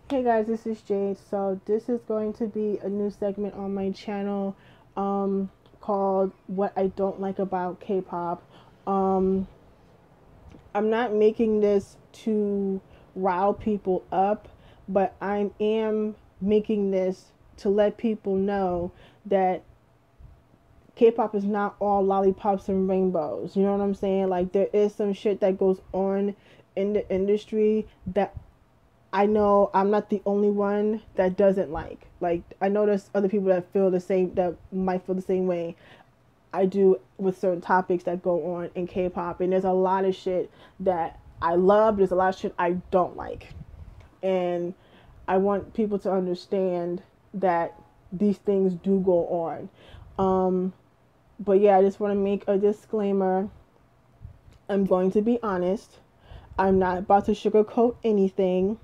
Hey guys, this is Jade. So this is going to be a new segment on my channel called What I Don't Like About K-pop. Um, I'm not making this to rile people up, but I am making this to let people know that K-pop is not all lollipops and rainbows. You know what I'm saying? Like there is some shit that goes on in the industry that I know I'm not the only one that doesn't like. Like I know there's other people that feel the same, that might feel the same way I do with certain topics that go on in K-pop, and there's a lot of shit that I love. There's a lot of shit I don't like, and I want people to understand that these things do go on. Um, but yeah, I just want to make a disclaimer. I'm going to be honest. I'm not about to sugarcoat anything.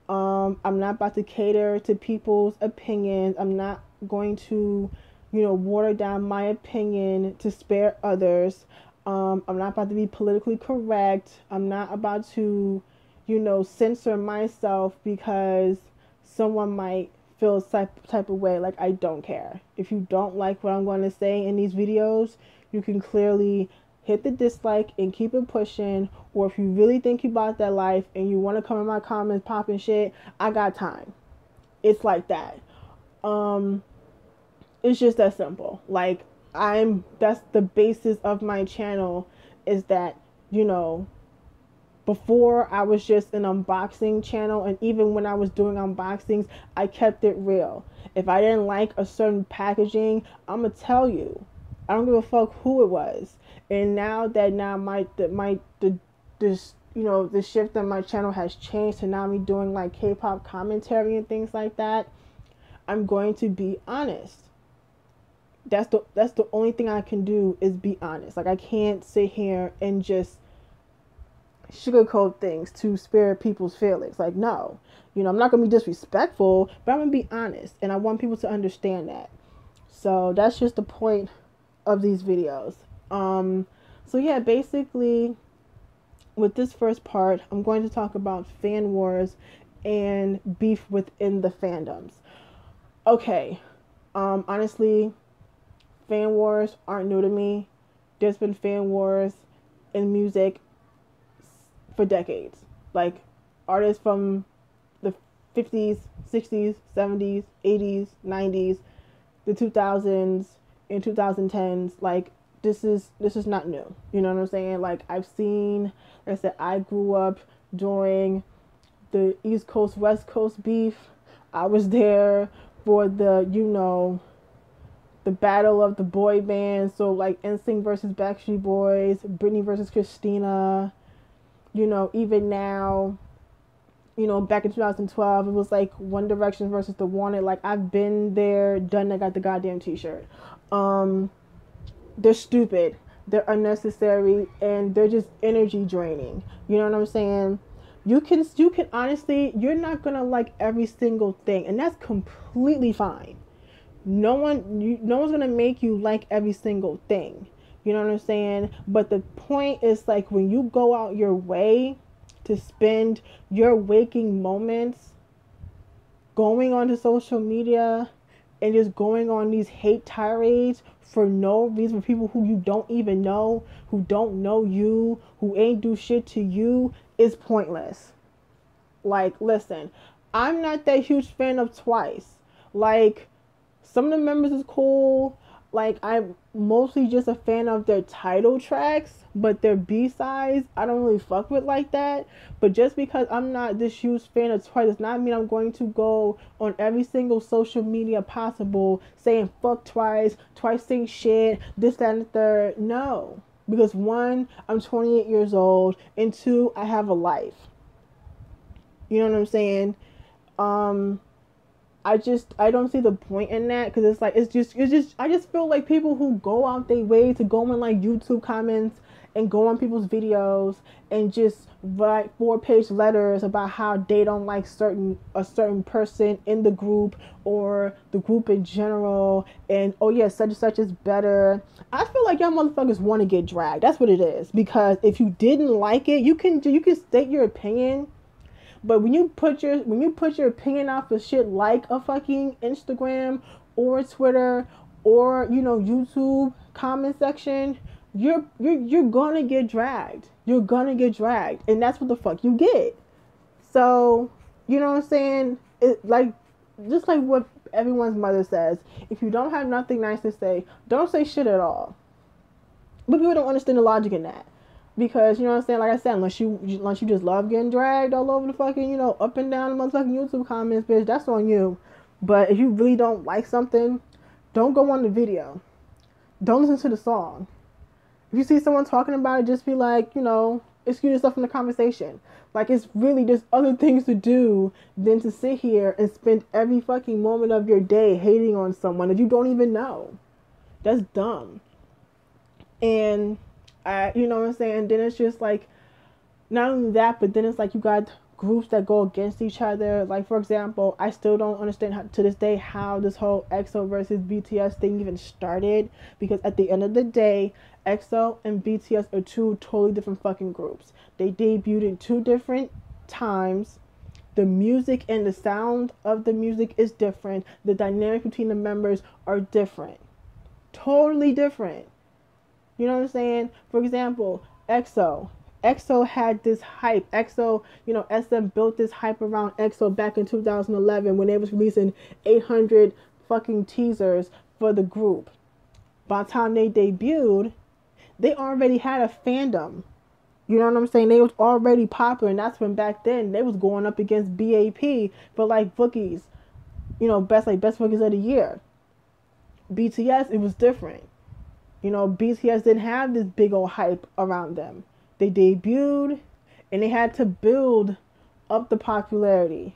I'm not about to cater to people's opinions. I'm not going to, water down my opinion to spare others. I'm not about to be politically correct. I'm not about to, censor myself because someone might feel type of way. Like, I don't care. If you don't like what I'm going to say in these videos, you can clearly hit the dislike and keep it pushing. Or if you really think about that life and you want to come in my comments popping shit, I got time. It's like that. Um, it's just that simple. Like that's the basis of my channel, is that, you know, before I was just an unboxing channel, and even when I was doing unboxings, I kept it real. If I didn't like a certain packaging, I'm gonna tell you. I don't give a fuck who it was. And now the shift that my channel has changed to now me doing like K-pop commentary and things like that. I'm going to be honest. That's the only thing I can do, is be honest. Like I can't sit here and just sugarcoat things to spare people's feelings. Like, no, I'm not gonna be disrespectful, but I'm gonna be honest, and I want people to understand that. So that's just the point of these videos. So yeah, basically, with this first part, I'm going to talk about fan wars and beef within the fandoms. Okay, honestly, fan wars aren't new to me. There's been fan wars in music for decades. Like artists from the 50s, 60s, 70s, 80s, 90s, the 2000s and 2010s. Like this is not new. You know what I'm saying? Like like I said, I grew up during the East Coast West Coast beef. I was there for the battle of the boy bands. So like NSYNC versus Backstreet Boys, Britney versus Christina. Even now, back in 2012, it was like One Direction versus The Wanted. Like I've been there, done that, got the goddamn t-shirt. They're stupid, they're unnecessary, and they're just energy draining. You know what I'm saying? You can honestly, you're not gonna like every single thing, and that's completely fine. No one's gonna make you like every single thing. You know what I'm saying? But the point is, like, when you go out your way to spend your waking moments going onto social media and just going on these hate tirades for no reason, for people who you don't even know, who don't know you, who ain't do shit to you, is pointless. Like, listen, I'm not that huge fan of Twice. Like, some of the members is cool. Like, I'm mostly just a fan of their title tracks, but their B-sides I don't really fuck with like that. But just because I'm not this huge fan of Twice does not mean I'm going to go on every single social media possible saying fuck Twice, Twice sing shit, this, that, and the third. No. Because one, I'm 28 years old, and two, I have a life. You know what I'm saying? Um, I don't see the point in that, because it's just I just feel like people who go out their way to go in like YouTube comments and go on people's videos and just write 4-page letters about how they don't like a certain person in the group or the group in general, and oh yeah, such and such is better. I feel like y'all motherfuckers want to get dragged. That's what it is. Because if you didn't like it, you can state your opinion, But when you put your opinion out for shit like a fucking Instagram or Twitter or YouTube comment section, you're gonna get dragged. You're gonna get dragged, and that's what the fuck you get. So you know what I'm saying? It like just like what everyone's mother says. If you don't have nothing nice to say, don't say shit at all. But people don't understand the logic in that. Because, you know what I'm saying, like I said, unless you just love getting dragged all over the fucking, up and down the motherfucking YouTube comments, bitch, that's on you. But if you really don't like something, don't go on the video. Don't listen to the song. If you see someone talking about it, just be like, excuse yourself from the conversation. Like, it's really just other things to do than to sit here and spend every fucking moment of your day hating on someone that you don't even know. That's dumb. And you know what I'm saying? Then it's just like, not only that, but then it's like you got groups that go against each other. Like, for example, I still don't understand to this day how this whole EXO versus BTS thing even started. Because at the end of the day, EXO and BTS are two totally different fucking groups. They debuted in two different times. The music and the sound of the music is different. The dynamic between the members are different. Totally different. You know what I'm saying? For example, EXO had this hype. EXO, SM built this hype around EXO back in 2011 when they was releasing 800 fucking teasers for the group. By the time they debuted, they already had a fandom. You know what I'm saying? They was already popular, and that's when back then they was going up against BAP for like bookies. Best bookies of the year. BTS, it was different. BTS didn't have this big old hype around them. They debuted and they had to build up the popularity.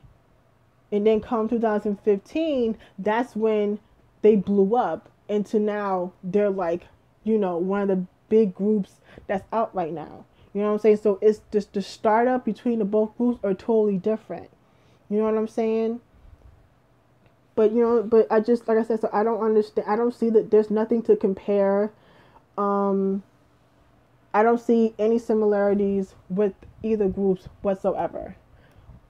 And then come 2015, that's when they blew up into now they're like, one of the big groups that's out right now. You know what I'm saying? So it's just the startup between the both groups are totally different. You know what I'm saying? But but I just, like I said, so I don't understand. I don't see that there's nothing to compare. I don't see any similarities with either groups whatsoever.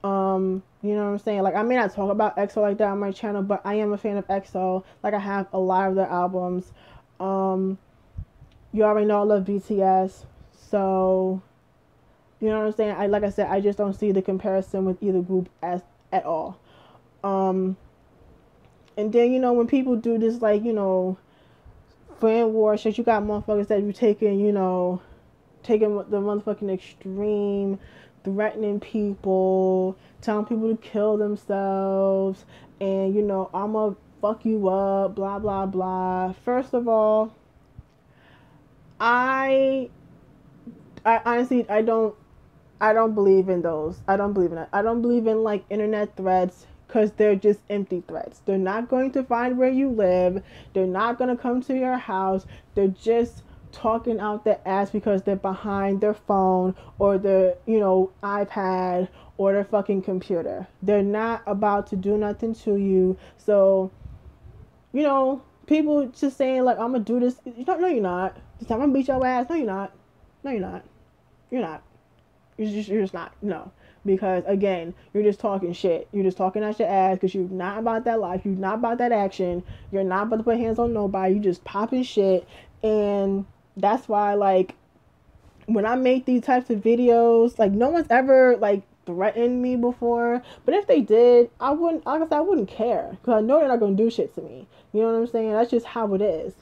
You know what I'm saying? Like, I may not talk about EXO like that on my channel, but I am a fan of EXO. Like, I have a lot of their albums. You already know I love BTS. So, you know what I'm saying? Like I said, I just don't see the comparison with either group at all. And then, when people do this, like, fan war shit, you got motherfuckers that be taking the motherfucking extreme, threatening people, telling people to kill themselves, and, I'ma fuck you up, blah, blah, blah. First of all, I honestly, I don't believe in those. I don't believe in that. I don't believe in, like, internet threats. Because they're just empty threats. They're not going to find where you live. They're not going to come to your house. They're just talking out their ass because they're behind their phone or their, iPad or their fucking computer. They're not about to do nothing to you. So, people just saying, like, I'm going to do this. No, you're not. I'm going to beat your ass. No, you're not. No, you're not. You're not. You're just not. No. Because, again, you're just talking shit. You're just talking out your ass because you're not about that life. You're not about that action. You're not about to put hands on nobody. You just popping shit. And that's why, like, when I make these types of videos, like, no one's ever, like, threatened me before. But if they did, I wouldn't care. Because I know they're not going to do shit to me. You know what I'm saying? That's just how it is.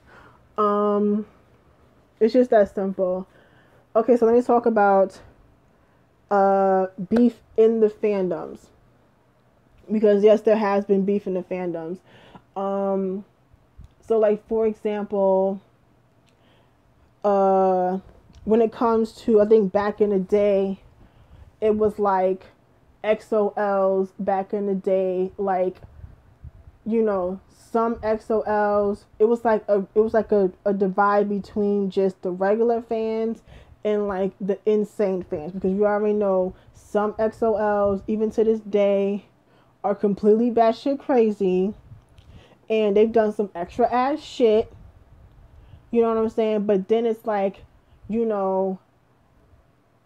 It's just that simple. Okay, so let me talk about beef in the fandoms, because yes, there has been beef in the fandoms. So, like, for example, when it comes to, I think back in the day, it was like XOLs back in the day, like, some XOLs, it was like a divide between just the regular fans and, like, the insane fans, because you already know some XOLs, even to this day, are completely batshit crazy, and they've done some extra ass shit. You know what I'm saying? But then it's like,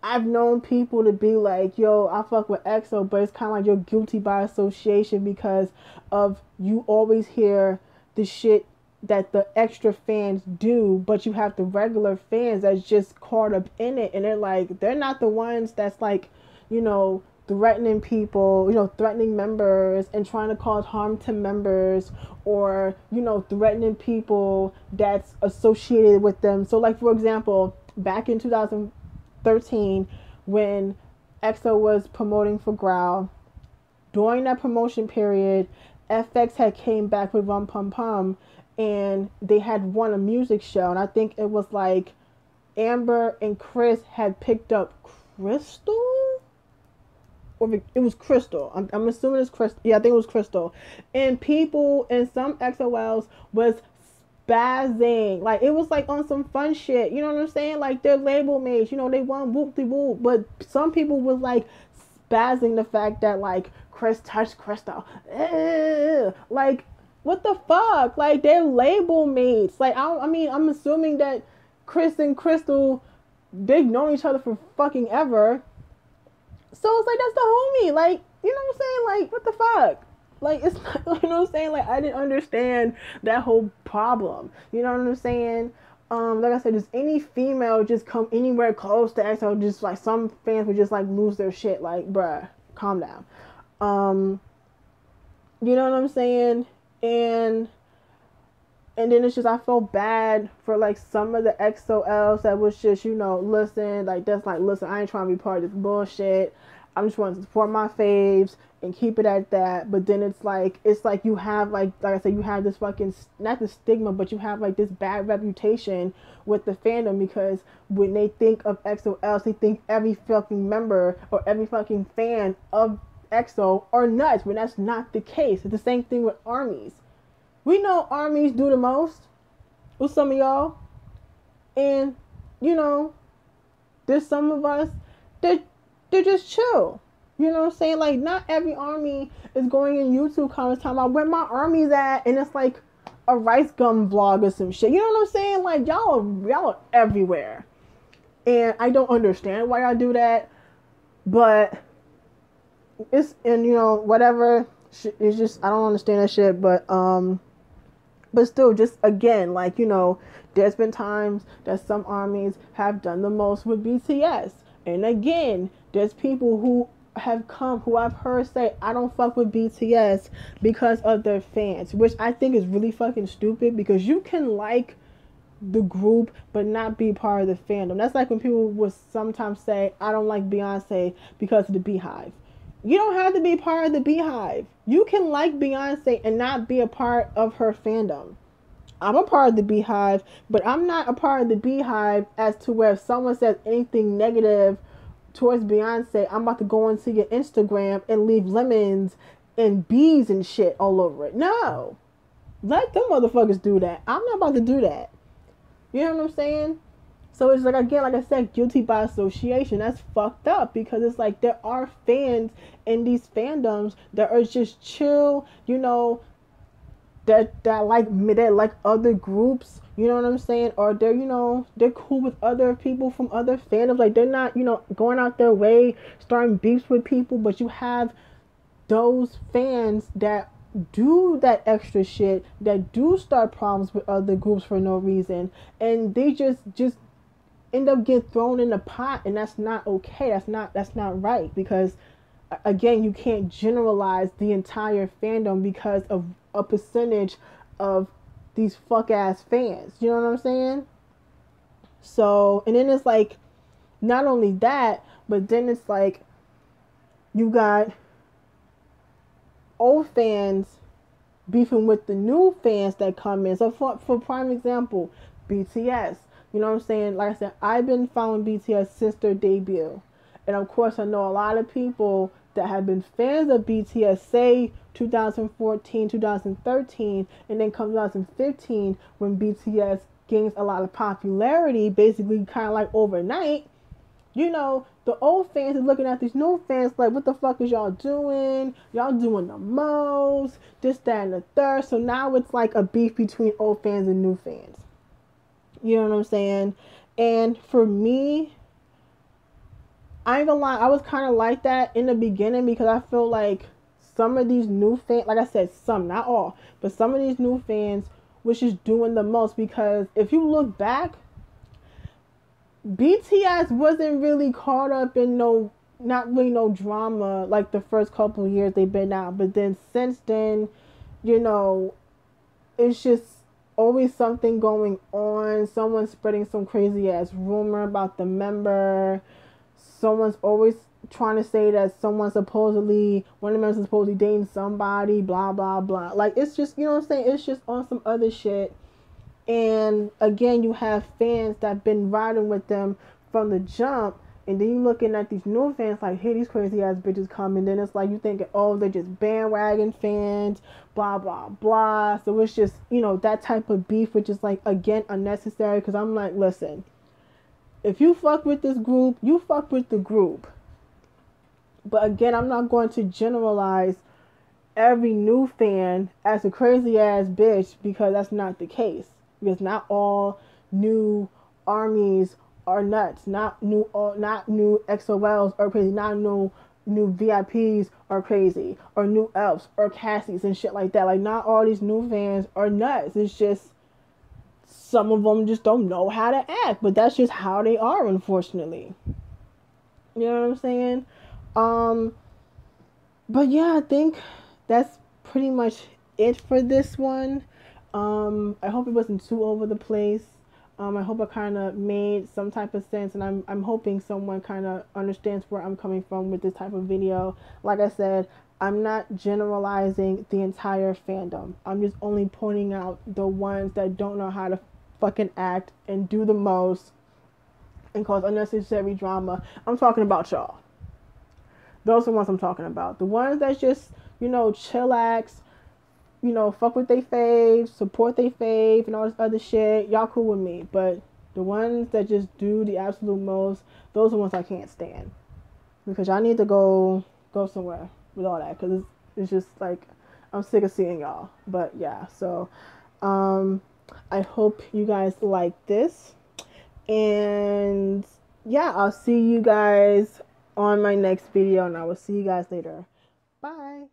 I've known people to be like, yo, I fuck with EXO, but it's kind of like you're guilty by association because of you always hear the shit that the extra fans do, but you have the regular fans that's just caught up in it, and they're like, they're not the ones that's like, you know, threatening people, you know, threatening members and trying to cause harm to members, or, you know, threatening people that's associated with them. So, like, for example, back in 2013, when EXO was promoting for Growl, during that promotion period, FX had came back with Rum Pum Pum, and they had won a music show, and I think it was like Amber and Chris had picked up Crystal, or it was Crystal. I'm assuming it's Crystal. Yeah, I think it was Crystal. And people in some XOLs was spazzing. Like, it was like on some fun shit. You know what I'm saying? Like, they're label mates. You know, they want whoop de whoop. But some people was like spazzing the fact that like Chris touched Crystal. Like, what the fuck? Like, they're label mates. Like, I mean, I'm assuming that Chris and Crystal, they've known each other for fucking ever. So it's like, that's the homie. Like, you know what I'm saying? Like, what the fuck? Like, it's not, you know what I'm saying? Like, I didn't understand that whole problem. You know what I'm saying? Like I said, just any female just come anywhere close to EXO, just like some fans would just like lose their shit. Like, bruh, calm down. You know what I'm saying? And then it's just, I felt bad for like some of the XOLs that was just, you know, listen, like, that's like, listen, I ain't trying to be part of this bullshit. I'm just wanting to support my faves and keep it at that. But then it's like you have like I said, you have this fucking, not the stigma, but you have like this bad reputation with the fandom, because when they think of XOLs, they think every fucking member or every fucking fan of EXO are nuts, when that's not the case. It's the same thing with armies. We know armies do the most with some of y'all. And, you know, there's some of us that they're just chill. You know what I'm saying? Like, not every army is going in YouTube comments talking about where my army's at, and it's like a rice gum vlog or some shit. You know what I'm saying? Like, y'all are everywhere. And I don't understand why y'all do that. But it's, and you know, whatever. It's just, I don't understand that shit. But still, just again, like, you know, there's been times that some armies have done the most with BTS. And again, there's people who have come, who I've heard say, I don't fuck with BTS because of their fans. Which I think is really fucking stupid, because you can like the group but not be part of the fandom. That's like when people would sometimes say, I don't like Beyonce because of the Beehive. You don't have to be part of the Beehive. You can like Beyonce and not be a part of her fandom. I'm a part of the Beehive, but I'm not a part of the Beehive as to where if someone says anything negative towards Beyonce, I'm about to go into your Instagram and leave lemons and bees and shit all over it. No. Let them motherfuckers do that. I'm not about to do that. You know what I'm saying? So it's like, again, like I said, guilty by association. That's fucked up, because it's like there are fans in these fandoms that are just chill, you know, that like other groups, you know what I'm saying? Or they're, you know, they're cool with other people from other fandoms. Like, they're not, you know, going out their way, starting beefs with people, but you have those fans that do that extra shit, that do start problems with other groups for no reason, and they just end up getting thrown in the pot, and that's not okay. That's not right, because again, you can't generalize the entire fandom because of a percentage of these fuck ass fans. You know what I'm saying? So, and then it's like, not only that, but then it's like, you got old fans beefing with the new fans that come in. So for prime example, BTS. You know what I'm saying? Like I said, I've been following BTS since their debut. And of course, I know a lot of people that have been fans of BTS, say 2014, 2013, and then come 2015, when BTS gains a lot of popularity, basically kind of like overnight. You know, the old fans are looking at these new fans like, what the fuck is y'all doing? Y'all doing the most, this, that, and the third. So now it's like a beef between old fans and new fans. You know what I'm saying? And for me, I ain't gonna lie, I was kind of like that in the beginning because I feel like some of these new fans, like I said, some, not all, but some of these new fans was just doing the most. Because if you look back, BTS wasn't really caught up in no, not really no drama like the first couple of years they've been out. But then since then, you know, it's just always something going on. Someone's spreading some crazy ass rumor about the member. Someone's always trying to say that someone supposedly, one of the members is supposedly dating somebody, blah blah blah. Like, it's just, you know what I'm saying, it's just on some other shit. And again, you have fans that been riding with them from the jump, and then you looking at these new fans like, hey, these crazy ass bitches come, and then it's like you thinking, oh, they're just bandwagon fans, blah blah blah. So it's just, you know, that type of beef, which is like, again, unnecessary. Because I'm like, listen, if you fuck with this group, you fuck with the group. But again, I'm not going to generalize every new fan as a crazy ass bitch, because that's not the case. Because not all new armies are nuts. Not new XOLs are crazy. Not new VIPs are crazy, or new elves or Cassies and shit like that. Like, not all these new fans are nuts. It's just some of them just don't know how to act, but that's just how they are, unfortunately. You know what I'm saying? Um, but yeah, I think that's pretty much it for this one. I hope it wasn't too over the place. I hope I kind of made some type of sense, and I'm hoping someone kind of understands where I'm coming from with this type of video. Like I said, I'm not generalizing the entire fandom. I'm just only pointing out the ones that don't know how to fucking act and do the most and cause unnecessary drama. I'm talking about y'all. Those are the ones I'm talking about. The ones that just, you know, chillax, you know, fuck with they faves, support they fave, and all this other shit, y'all cool with me. But the ones that just do the absolute most, those are the ones I can't stand. Because y'all need to go somewhere with all that. Because it's just like, I'm sick of seeing y'all. But yeah, so I hope you guys like this. And yeah, I'll see you guys on my next video, and I will see you guys later. Bye.